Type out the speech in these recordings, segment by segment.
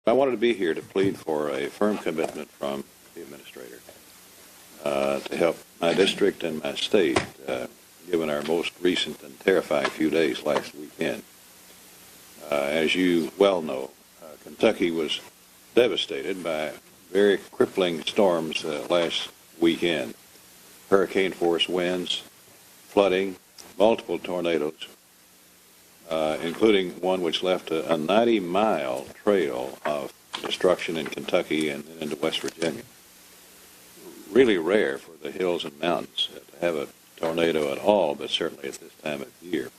I wanted to be here to plead for a firm commitment from the administrator to help my district and my state, given our most recent and terrifying few days last weekend. As you well know, Kentucky was devastated by very crippling storms last weekend. Hurricane-force winds, flooding, multiple tornadoes, including one which left a 90-mile trail of destruction in Kentucky and into West Virginia. Really rare for the hills and mountains to have a tornado at all, but certainly at this time of year.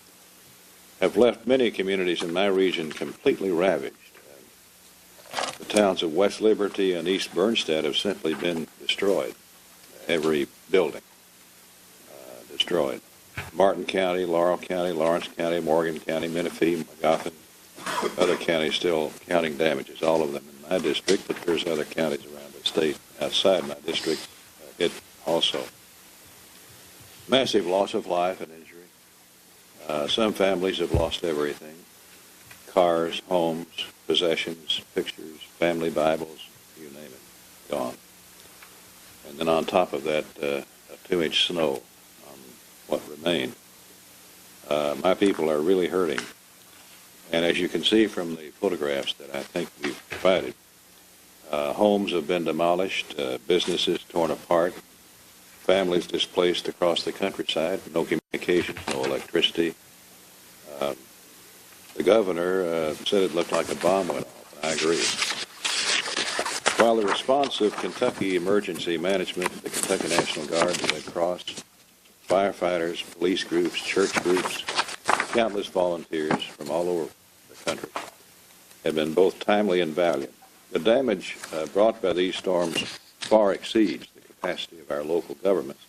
Have left many communities in my region completely ravaged. The towns of West Liberty and East Bernstead have simply been destroyed. Every building destroyed. Martin County, Laurel County, Lawrence County, Morgan County, Menifee, Magoffin, other counties still counting damages, all of them in my district, but there's other counties around the state outside my district hit also. Massive loss of life and injury. Some families have lost everything. Cars, homes, possessions, pictures, family Bibles, you name it, gone. And then on top of that, a 2-inch snow on what remained. My people are really hurting. And as you can see from the photographs that I think we've provided, homes have been demolished, businesses torn apart, families displaced across the countryside, no communications, no electricity. The governor said it looked like a bomb went off, and I agree. While the response of Kentucky Emergency Management, the Kentucky National Guard, the Red Cross, firefighters, police groups, church groups, countless volunteers from all over the country have been both timely and valiant. The damage brought by these storms far exceeds the capacity of our local governments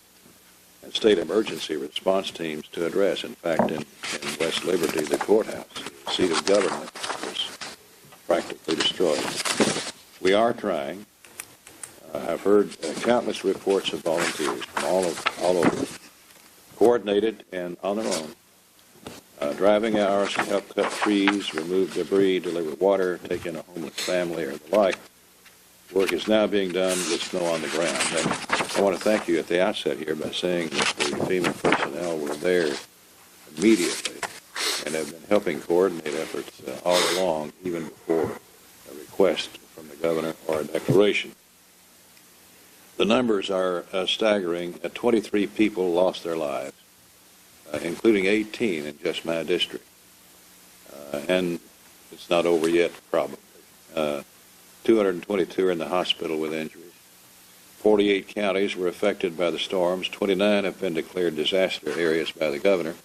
and state emergency response teams to address. In fact, in West Liberty, the courthouse, the seat of government, was practically destroyed. We are trying. I've heard countless reports of volunteers from all over, coordinated and on their own, driving hours to help cut trees, remove debris, deliver water, take in a homeless family, or the like. Work is now being done with snow on the ground. And I want to thank you at the outset here by saying that the FEMA personnel were there immediately and have been helping coordinate efforts all along, even before a request from the governor or a declaration. The numbers are staggering. 23 people lost their lives, including 18 in just my district. And it's not over yet, probably. 222 are in the hospital with injuries. 48 counties were affected by the storms. 29 have been declared disaster areas by the governor.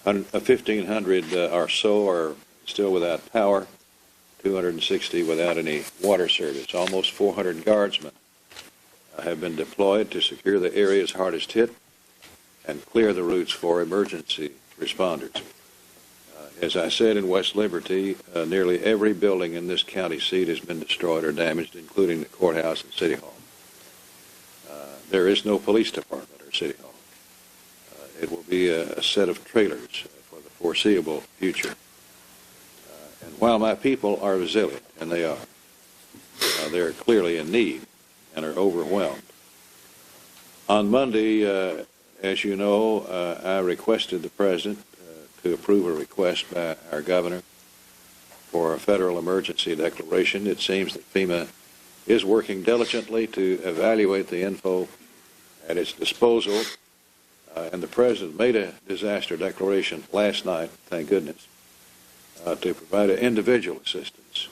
1,500 or so are still without power. 260 without any water service. Almost 400 guardsmen have been deployed to secure the areas hardest hit and clear the routes for emergency responders. As I said, in West Liberty, nearly every building in this county seat has been destroyed or damaged, including the courthouse and city hall. There is no police department or city hall. It will be a set of trailers for the foreseeable future. And while my people are resilient, and they are, they're clearly in need and are overwhelmed. On Monday, as you know, I requested the president to approve a request by our governor for a federal emergency declaration. It seems that FEMA is working diligently to evaluate the info at its disposal, and the president made a disaster declaration last night, thank goodness, to provide individual assistance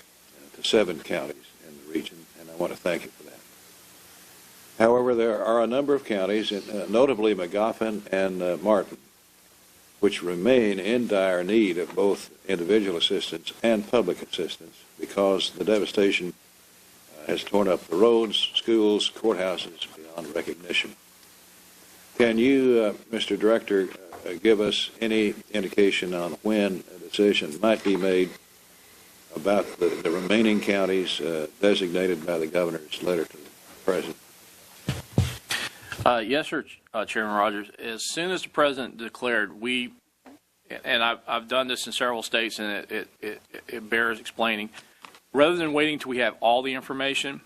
to 7 counties in the region, and I want to thank you for that. However, there are a number of counties, notably Magoffin and Martin, which remain in dire need of both individual assistance and public assistance because the devastation has torn up the roads, schools, courthouses beyond recognition. Can you, Mr. Director, give us any indication on when a decision might be made about the remaining counties designated by the governor's letter to the president? Yes, sir, Chairman Rogers. As soon as the president declared, and I've done this in several states, and it bears explaining. rather than waiting until we have all the information,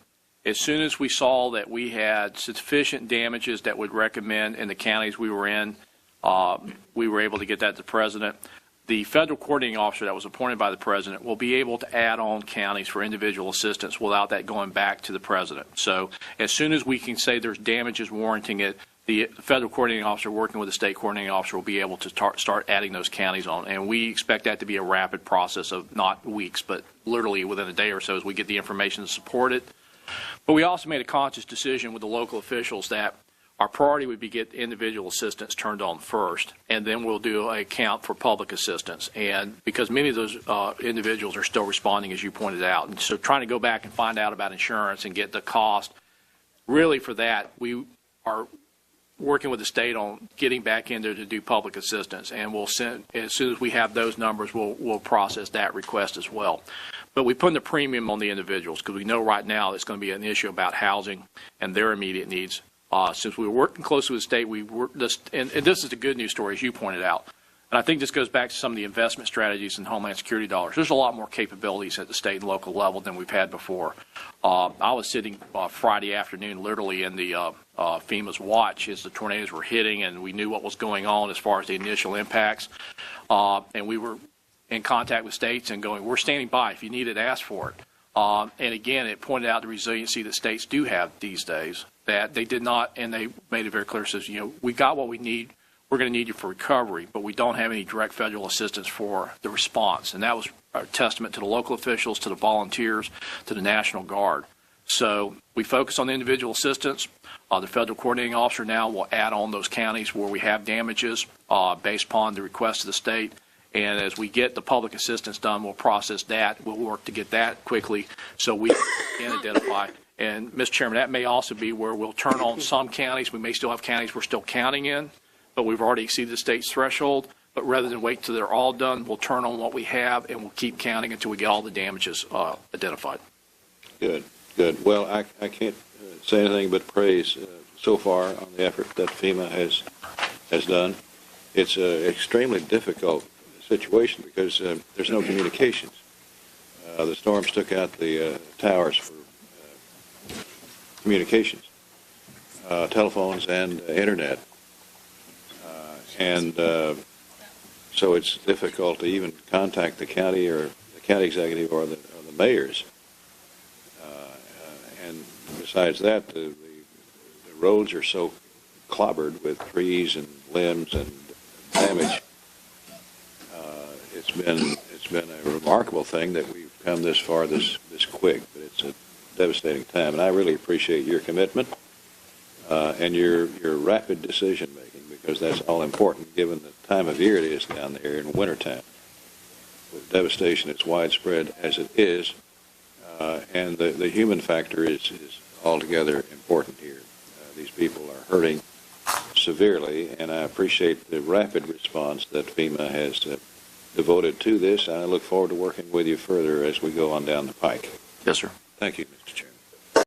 as soon as we saw that we had sufficient damages that would recommend in the counties we were in, we were able to get that to the president. The federal coordinating officer that was appointed by the president will be able to add on counties for individual assistance without that going back to the president. So as soon as we can say there's damages warranting it, the federal coordinating officer working with the state coordinating officer will be able to start adding those counties on. And we expect that to be a rapid process of not weeks, but literally within a day or so as we get the information to support it. But we also made a conscious decision with the local officials that our priority would be get individual assistance turned on first, and then we'll do a count for public assistance. And because many of those individuals are still responding, as you pointed out, and so trying to go back and find out about insurance and get the cost, really for that, we are working with the state on getting back in there to do public assistance, and we'll send, as soon as we have those numbers, we'll process that request as well. But we put the premium on the individuals because we know right now it's going to be an issue about housing and their immediate needs. Since we were working closely with the state, we were just, and this is the good news story, as you pointed out. And I think this goes back to some of the investment strategies in Homeland Security dollars. There's a lot more capabilities at the state and local level than we've had before. I was sitting Friday afternoon literally in the FEMA's watch as the tornadoes were hitting, and we knew what was going on as far as the initial impacts. And we were in contact with states and going, we're standing by. If you need it, ask for it. And again, it pointed out the resiliency that states do have these days, that they did not, and they made it very clear, says, you know, we got what we need. We're going to need you for recovery, but we don't have any direct federal assistance for the response. And that was a testament to the local officials, to the volunteers, to the National Guard. So we focus on individual assistance. The federal coordinating officer now will add on those counties where we have damages based upon the request of the state. And as we get the public assistance done, we'll process that. We'll work to get that quickly so we can identify. And, Mr. Chairman, that may also be where we'll turn on some counties. We may still have counties we're still counting in, but we've already exceeded the state's threshold. But rather than wait until they're all done, we'll turn on what we have, and we'll keep counting until we get all the damages identified. Good, good. Well, I can't say anything but praise so far on the effort that FEMA has done. It's an extremely difficult situation because there's no communications. The storms took out the towers for communications, telephones and internet. So it's difficult to even contact the county or the county executive or the mayors. And besides that, the roads are so clobbered with trees and limbs and damage. It's been a remarkable thing that we've come this far this quick, but it's a devastating time. And I really appreciate your commitment and your rapid decision making, because that's all important given the time of year it is down there in wintertime. With devastation as widespread as it is, and the human factor is altogether important here. These people are hurting severely, and I appreciate the rapid response that FEMA has devoted to this. I look forward to working with you further as we go on down the pike. Yes, sir. Thank you, Mr. Chairman.